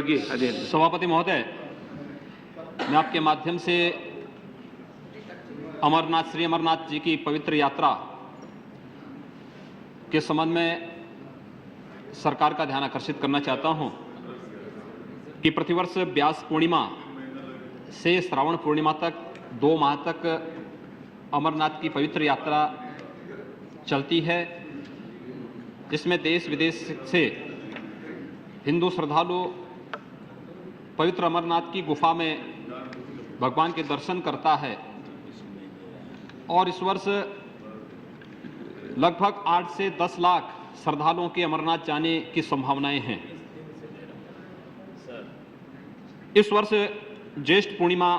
सभापति महोदय, मैं आपके माध्यम से श्री अमरनाथ जी की पवित्र यात्रा के संबंध में सरकार का ध्यान आकर्षित करना चाहता हूं कि प्रतिवर्ष व्यास पूर्णिमा से श्रावण पूर्णिमा तक 2 माह तक अमरनाथ की पवित्र यात्रा चलती है, जिसमें देश विदेश से हिंदू श्रद्धालु पवित्र अमरनाथ की गुफा में भगवान के दर्शन करता है। और इस वर्ष लगभग 8 से 10 लाख श्रद्धालुओं के अमरनाथ जाने की संभावनाएं हैं। इस वर्ष ज्येष्ठ पूर्णिमा,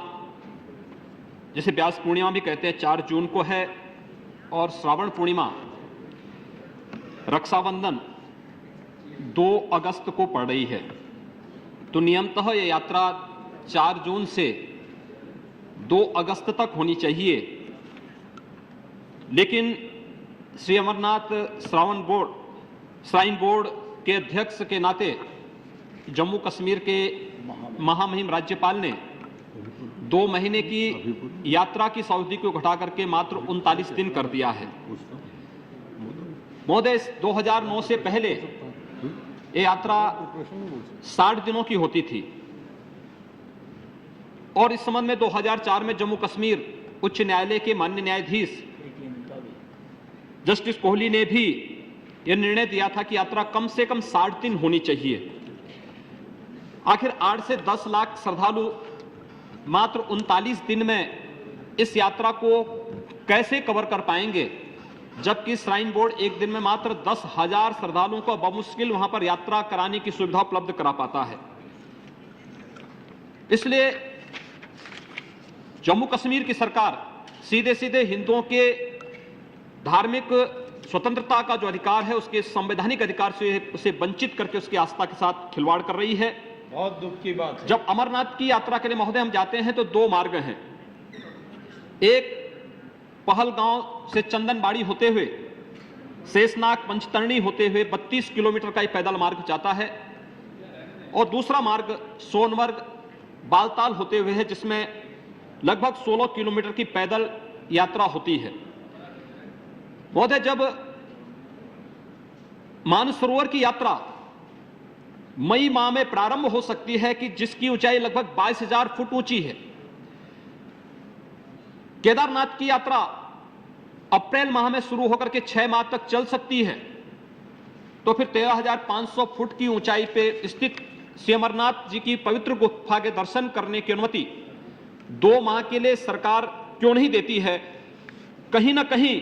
जिसे व्यास पूर्णिमा भी कहते हैं, 4 जून को है और श्रावण पूर्णिमा रक्षाबंधन 2 अगस्त को पड़ रही है। तो नियमतः यह यात्रा 4 जून से 2 अगस्त तक होनी चाहिए, लेकिन श्री अमरनाथ श्राइन बोर्ड के अध्यक्ष के नाते जम्मू कश्मीर के महामहिम राज्यपाल ने 2 महीने की यात्रा की अवधि को घटा करके मात्र 39 दिन कर दिया है। महोदय, 2009 से पहले ये यात्रा 60 दिनों की होती थी और इस संबंध में 2004 में जम्मू कश्मीर उच्च न्यायालय के माननीय न्यायाधीश जस्टिस कोहली ने भी यह निर्णय दिया था कि यात्रा कम से कम 60 दिन होनी चाहिए। आखिर 8 से 10 लाख श्रद्धालु मात्र 39 दिन में इस यात्रा को कैसे कवर कर पाएंगे, जबकि श्राइन बोर्ड एक दिन में मात्र 10,000 श्रद्धालुओं को बमुश्किल वहां पर यात्रा कराने की सुविधा उपलब्ध करा पाता है। इसलिए जम्मू कश्मीर की सरकार सीधे सीधे हिंदुओं के धार्मिक स्वतंत्रता का जो अधिकार है, उसके संवैधानिक अधिकार से उसे वंचित करके उसकी आस्था के साथ खिलवाड़ कर रही है। बहुत दुख की बात है। जब अमरनाथ की यात्रा के लिए महोदय हम जाते हैं तो 2 मार्ग हैं। एक पहलगांव से चंदनबाड़ी होते हुए शेषनाग पंचतरणी होते हुए 32 किलोमीटर का पैदल मार्ग जाता है और दूसरा मार्ग सोनमर्ग बालताल होते हुए है, जिसमें लगभग 16 किलोमीटर की पैदल यात्रा होती है। महोदय, जब मानसरोवर की यात्रा मई माह में प्रारंभ हो सकती है कि जिसकी ऊंचाई लगभग 22,000 फुट ऊंची है, केदारनाथ की यात्रा अप्रैल माह में शुरू होकर के 6 माह तक चल सकती है, तो फिर 13,500 फुट की ऊंचाई पे स्थित श्री अमरनाथ जी की पवित्र गुफा के दर्शन करने की अनुमति 2 माह के लिए सरकार क्यों नहीं देती है? कहीं ना कहीं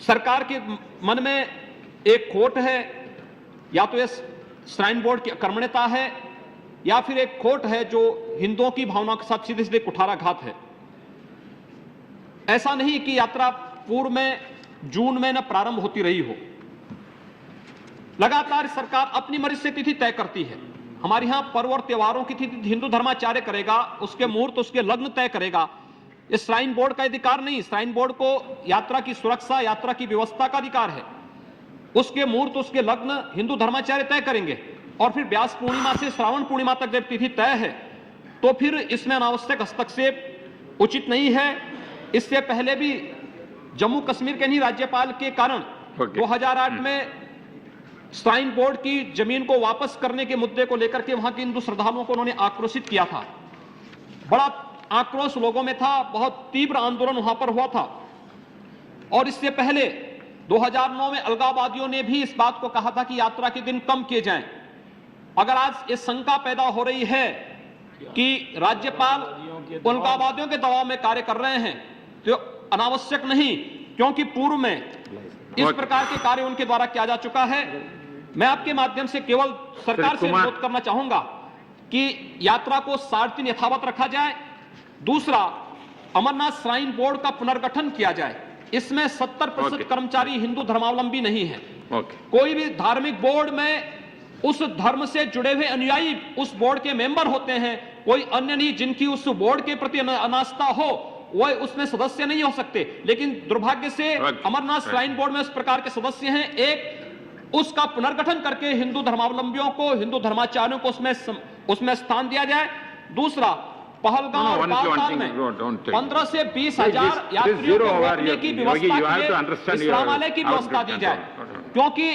सरकार के मन में एक खोट है, या तो यह श्राइन बोर्ड की अकर्मण्यता है या फिर एक खोट है जो हिंदुओं की भावनाओं के साथ सीधे सीधे कुठाराघात है। ऐसा नहीं कि यात्रा पूर्व में जून में न प्रारंभ होती रही हो। लगातार सरकार अपनी मर्जी से तिथि तय करती है। हमारे यहां पर्व और त्योहारों की तिथि हिंदू धर्माचार्य करेगा, उसके मुहूर्त उसके लग्न तय करेगा। इस श्राइन बोर्ड का अधिकार नहीं। श्राइन बोर्ड को यात्रा की सुरक्षा, यात्रा की व्यवस्था का अधिकार है। उसके मुहूर्त उसके लग्न हिंदू धर्माचार्य तय करेंगे और फिर व्यास पूर्णिमा से श्रावण पूर्णिमा तक जब तिथि तय है तो फिर इसमें अनावश्यक हस्तक्षेप उचित नहीं है। इससे पहले भी जम्मू कश्मीर के नहीं राज्यपाल के कारण 2008 में श्राइन बोर्ड की जमीन को वापस करने के मुद्दे को लेकर के वहां के हिंदू श्रद्धालुओं को उन्होंने आक्रोशित किया था। बड़ा आक्रोश लोगों में था, बहुत तीव्र आंदोलन वहां पर हुआ था। और इससे पहले 2009 में अलगाववादियों ने भी इस बात को कहा था कि यात्रा के दिन कम किए जाएं। अगर आज ये शंका पैदा हो रही है कि राज्यपाल अलगाववादियों के दबाव में कार्य कर रहे हैं, तो अनावश्यक नहीं, क्योंकि पूर्व में इस प्रकार के कार्य उनके द्वारा किया जा चुका है। मैं आपके माध्यम से केवल सरकार से अनुरोध करना चाहूंगा कि यात्रा को 60 दिन यथावत रखा जाए। दूसरा, अमरनाथ श्राइन बोर्ड का पुनर्गठन किया जाए। इसमें 70% कर्मचारी हिंदू धर्मावलंबी नहीं है। कोई भी धार्मिक बोर्ड में उस धर्म से जुड़े हुए अनुयायी उस बोर्ड के मेंबर होते हैं, कोई अन्य नहीं। जिनकी उस बोर्ड के प्रति अनास्था हो वह उसमें सदस्य नहीं हो सकते। लेकिन दुर्भाग्य से अमरनाथ श्राइन बोर्ड में इस प्रकार के सदस्य हैं। एक उसका पुनर्गठन करके हिंदू धर्मावलंबियों को, हिंदू धर्माचार्यों को उसमें स्थान दिया जाए। दूसरा, पहलगांव और बालताल में 15 से 20 हजार यात्रियों को रोकने की व्यवस्था के लिए विश्रामालय की व्यवस्था दी जाए, क्योंकि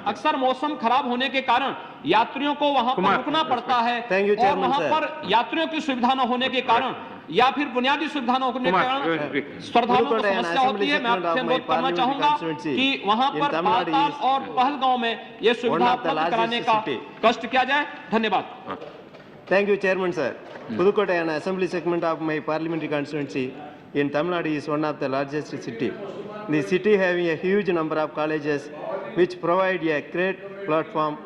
अक्सर मौसम खराब होने के कारण यात्रियों को वहां पर रुकना पड़ता है, और वहां पर यात्रियों की सुविधा न होने के कारण या फिर बुनियादी सुविधा न होने के कारण श्रद्धालुओं को समस्या होती है। मैं आपसे अनुरोध करना चाहूंगा कि वहां पर बालताल और पहलगांव में ये सुविधा उपलब्ध कराने का कष्ट किया जाए। धन्यवाद। Thank you, Chairman, sir. Pudukkottai, an assembly segment of my parliamentary constituency in Tamil Nadu, is one of the largest city. The city having a huge number of colleges which provide a great platform